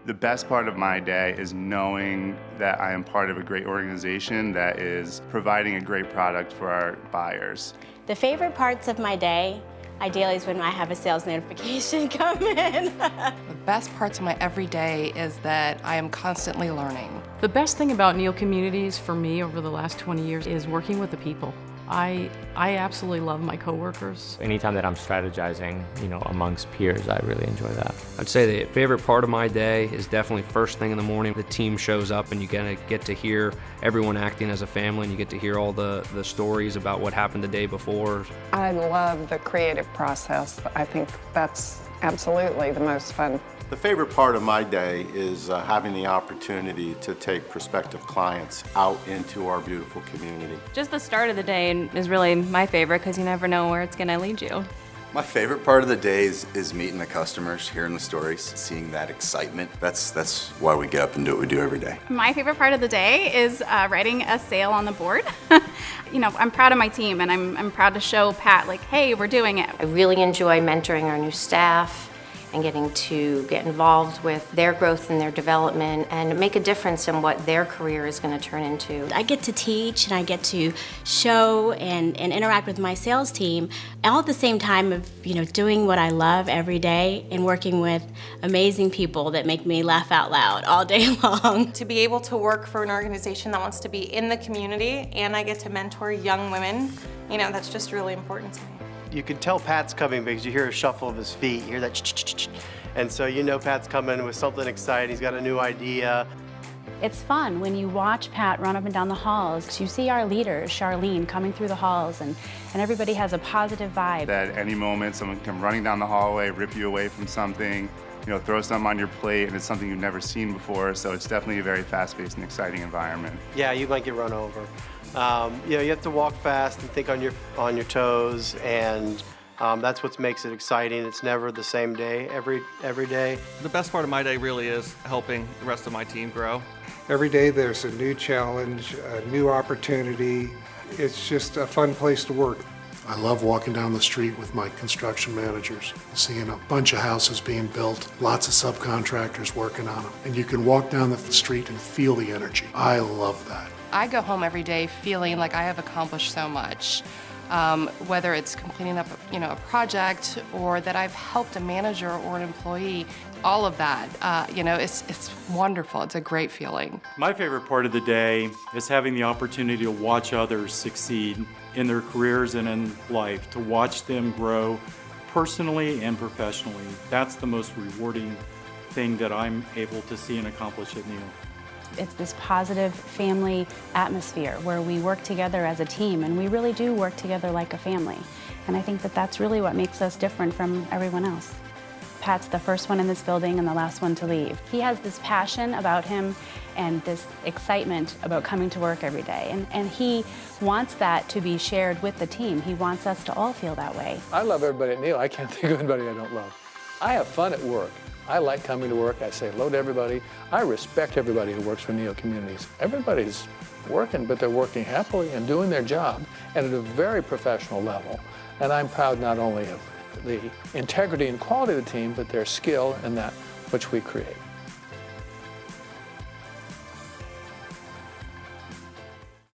The best part of my day is knowing that I am part of a great organization that is providing a great product for our buyers. The favorite parts of my day, ideally, is when I have a sales notification come in. The best parts of my everyday is that I am constantly learning. The best thing about Neal Communities for me over the last 20 years is working with the people. I absolutely love my coworkers. Anytime that I'm strategizing, amongst peers, I really enjoy that. I'd say the favorite part of my day is definitely first thing in the morning. The team shows up and you get to hear everyone acting as a family, and you get to hear all the stories about what happened the day before. I love the creative process. I think that's absolutely the most fun. The favorite part of my day is having the opportunity to take prospective clients out into our beautiful community. Just the start of the day is really my favorite because you never know where it's going to lead you. My favorite part of the day is meeting the customers, hearing the stories, seeing that excitement. That's why we get up and do what we do every day. My favorite part of the day is writing a sale on the board. I'm proud of my team, and I'm proud to show Pat, hey, we're doing it. I really enjoy mentoring our new staff and getting to get involved with their growth and their development and make a difference in what their career is going to turn into. I get to teach and I get to show and interact with my sales team, all at the same time of doing what I love every day and working with amazing people that make me laugh out loud all day long. To be able to work for an organization that wants to be in the community, and I get to mentor young women, that's just really important to me. You can tell Pat's coming because you hear a shuffle of his feet, you hear that ch-ch-ch-ch. And so Pat's coming with something exciting, he's got a new idea. It's fun when you watch Pat run up and down the halls. You see our leaders, Charlene, coming through the halls, and everybody has a positive vibe. At any moment, someone can come running down the hallway, rip you away from something, throw something on your plate, and it's something you've never seen before, so it's definitely a very fast-paced and exciting environment. Yeah, you might get run over. You have to walk fast and think on your toes, and that's what makes it exciting. It's never the same day every day. The best part of my day really is helping the rest of my team grow. Every day there's a new challenge, a new opportunity. It's just a fun place to work. I love walking down the street with my construction managers, seeing a bunch of houses being built, lots of subcontractors working on them, and you can walk down the street and feel the energy. I love that. I go home every day feeling like I have accomplished so much, whether it's completing up, a project or that I've helped a manager or an employee. All of that, it's wonderful. It's a great feeling. My favorite part of the day is having the opportunity to watch others succeed in their careers and in life, to watch them grow personally and professionally. That's the most rewarding thing that I'm able to see and accomplish at Neal. It's this positive family atmosphere where we work together as a team, and we really do work together like a family. And I think that that's really what makes us different from everyone else. Pat's the first one in this building and the last one to leave. He has this passion about him and this excitement about coming to work every day. And he wants that to be shared with the team. He wants us to all feel that way. I love everybody at Neal. I can't think of anybody I don't love. I have fun at work. I like coming to work. I say hello to everybody. I respect everybody who works for Neal Communities. Everybody's working, but they're working happily and doing their job and at a very professional level. And I'm proud not only of the integrity and quality of the team, but their skill and that which we create.